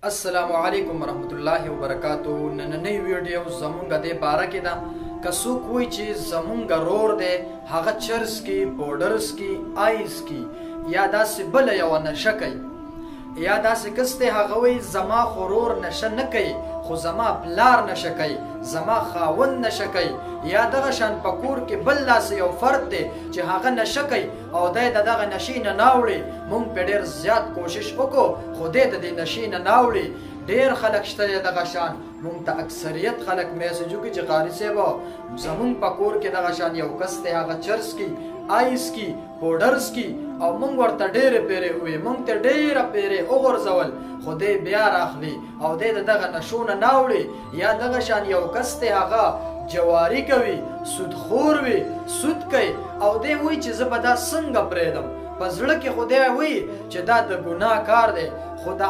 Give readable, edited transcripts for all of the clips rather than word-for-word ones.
السلام علیکم ورحمت الله وبرکاتو. نننۍ ویډیو زمونږ د باره کې ده. که څوک وایي چې زمونږ رور دی هغه چرس کی، پوډرز کی، آیس کی یا داسې بله یوه نشه کوي، یا داسې کس دی هغه وایي زما خو رور نشه نه کوي خو زما پلار نشه کوي، زما خاوند نشه کوي، یا دغه شان په کور کې بل داسې یو فرد دی چې هغه نشه کوي او دی د دغه نشې نه ناوړي. مونږ پې ډېر زیات کوشش وکړو خو دی د دې نشې نه ناوړي. ډېر خلک شته دی دغه شان. مونږ ته اکثریت خلک میسج وکړي چې قاري صاحب زمونږ په کور کې دغه شان یو کس دی هغه چرس کی، آیس کی، پوډرز کی، او مونږ ورته ډېرې پیرې وویې، مونږ ته ډېره پیرې وغورځول خو دی بیا راخلي او دی د دغه نشو نه ناوړي. یا دغه شان یو کس دی هغه جواري کوي، سودخور وي، سود کوي او دی وایي چې زه به دا څنګه پرېږدم. په زړه کې خو دی وایي چې دا د ګناه کار دی خو د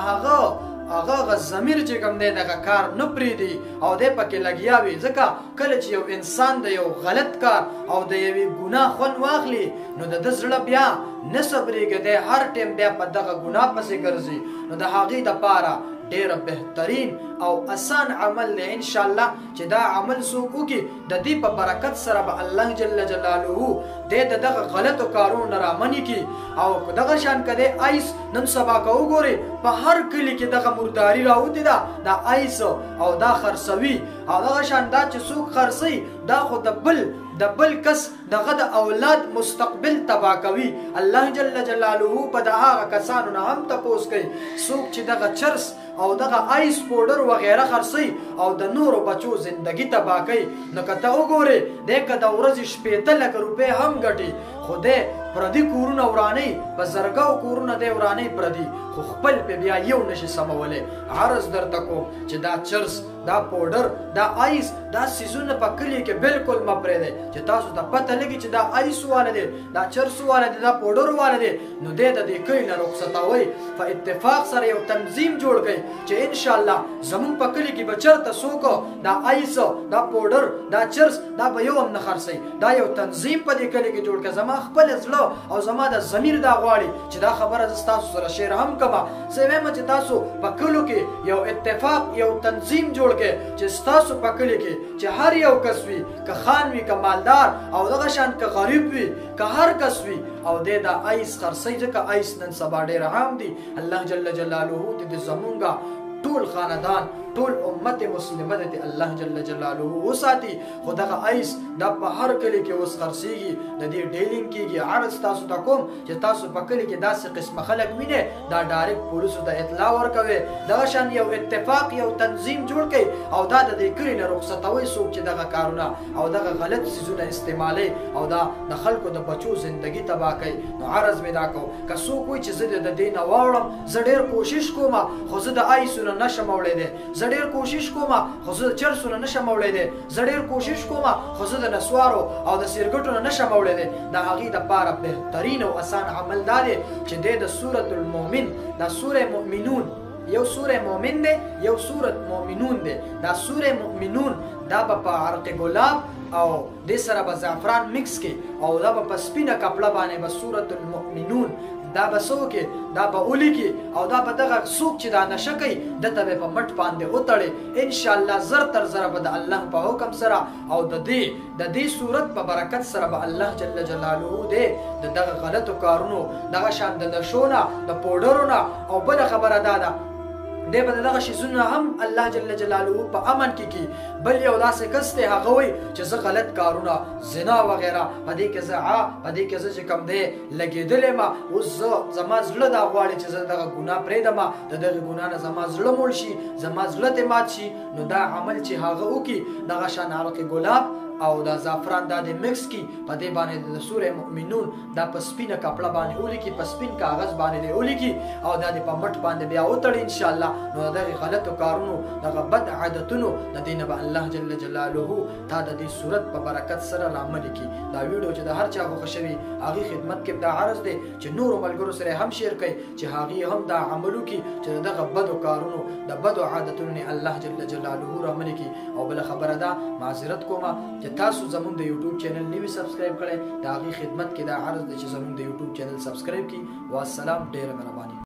هغه ضمیر چې کوم دی دغه کار نه پرېږدي او دی پکې لګیا وي. ځکه کله چې یو انسان د یو غلط کار او د یوې ګناه خوند واخلي نو د ده زړه بیا نه صبرېږي، دی هر ټیم بیا په دغه ګناه پسې ګرځي. نو د هغې دپاره ډېره بهترین او اسان عمل دی انشاءالله چې دا عمل څوک وکړي د دې په برکت سره به الله جل جلاله دی د دغه غلطو کارونو نه رامنې کړي. او دغه شان که دی آیس نن سبا که وګورئ په هر کلي کې دغه مرداري راوتې ده، دا آیس او دا خرڅوي او دغه شان دا چې څوک خرڅوي دا خو د بل کس دغه د اولاد مستقبل تباه کوي. الله جل جلاله په د هغه کسانو نه هم تپوس کوي څوک چې دغه چرس او دغه آیس پوډر وغیره خرڅوي او د نورو بچو زندگی تباه کوي. نو که ته وګورې دی که د ورځې 80 لکه روپۍ هم ګټي خو دی پردي کورونه ورانوي، په زرګاو کورونه دی ورانوي پردي، خو خپل پې بیا یو نشي سمولی. عرض درته کوم چې دا چرس، دا پوډر، دا آیس، دا څیزونه په کلي کې بالکل مه پرېږدئ چې تاسو ته پته لګي چې دا آیس واله دی، دا چرس واله دی، دا پوډر واله دی، نو دی د دې کلي نه رخصتوئ. په اتفاق سره یو تنظیم جوړ کړئ چې انشاءالله زمونږ په کلي کې به چېرته څوک دا آیس، دا پوډر، دا چرس دا به یو هم نه خرڅوي. دا یو تنظیم په دې کلي کې جوړ کړه. زما خپل زړه او زما د ضمیر دا غواړي چې دا خبره زه ستاسو سره شیر هم کومه. زه وایم چې تاسو په کلو کې یو اتفاق، یو تنظیم جوړ کړئ چې ستاسو په کلي کې چې هر یو کس وي، که خان وي، که مالدار او دغه شان که غریب وي، که هر کس وي او دی دا آیس خرڅوي. ځکه آیس نن سبا ډېر عام دي. الله جل جلاله دې زمونږ ټول خاندان، ټول امت مسلمه دې الله جل جلاله وساتي. خو دغه آیس دا په هر کلي کې اوس خرڅېږي، د دې ډیلینګ کېږي. عرض تاسو ته کوم چې تاسو په کلي کې داسې قسمه خلک وینئ دا ډایرکټ پولیسو ته اطلاع ورکوئ. دغه شان یو اتفاق، یو تنظیم جوړ کړئ او دا د دې کلي نه رخصتوئ څوک چې دغه کارونه او دغه غلط څیزونه استعمالوي او دا د خلکو د بچو زندگی تباه کوي. نو عرض مې دا کوم که څوک وایي چې زه د دې نه واوړم، زه ډېر کوشش کوم خو زه د آیسو نه نشم اوړېدی، زه ډېر کوشش کوم خو زه د چرسو نه نشم اوړېدی، زه ډېر کوشش کوم خو زه د نسوارو او د سیرګټو نه نشم اوړېدی. د هغې دپاره بهترین او اسان عمل دا دی چې دی د سورة المؤمن، دا سوره مؤمنون، یو سوره مؤمن دی، یو سورة مؤمنون دی. دا سوره مؤمنون دا به په عرق ګلاب او دې سره به زعفران مکس کې او دا به په سپینه کپړه باندې به سورة المؤمنون دا به څوکې، دا به ولیکي او دا به دغه څوک چې دا نشه کوي دته به په مټ باندې وتړي. انشاءالله زر تر زره به د الله په حکم سره او د دې صورت په برکت سره به الله جل جلاله دی د دغه غلطو کارونو، دغه شان د نشو نه، د پوډرو نه او بله خبره دا ده دی به دغه شیزونه هم الله جل جلاله په امن کې کی. بل یو داسې کس دی هغه وایي چې زه غلط کارونه، زنا وغیره په دې کې زه چې کوم دی لګېدلی یم، اوس زما زړه دا غواړي چې زه دغه ګناه پرېږدم، د دغې ګناه نه زما زړه موړ شي، زما زړه ترې مات شي. نو دا عمل چې هغه وکړي دغه شان عرق ګلاب او دا زعفران دا د مکس کی په دې باندې د سوره مؤمنون دا په سپینه کپړه باندې ولیکي، په سپین کاغذ باندې دی ولیکي او دا د په مټ باندې بیا وتړي انشاءالله. نو دغه غلطو کارونو، دغه بد عادتونو د دې نه به الله جل جلاله تا د دې صورت په برکت سره رامنې کړي. دا ویډیو چې د هر چا خوښه شوي هغې خدمت کې دا عرض دی چې نورو ملګرو سره هم شیر کړئ چې هغې هم دا عمل وکړي چې دغه بدو کارونو، د بدو عادتونو نه الله جل جلاله رامنې کړي. او بله خبره ده معذرت کومه چې تاسو زموږ د یوټیوب چینل نوی سبسکرایب کړئ. د هغې خدمت کې دا عرض دی چې زموږ د یوټیوب چینل سبسکرایب کړي. والسلام، ډېره مهرباني.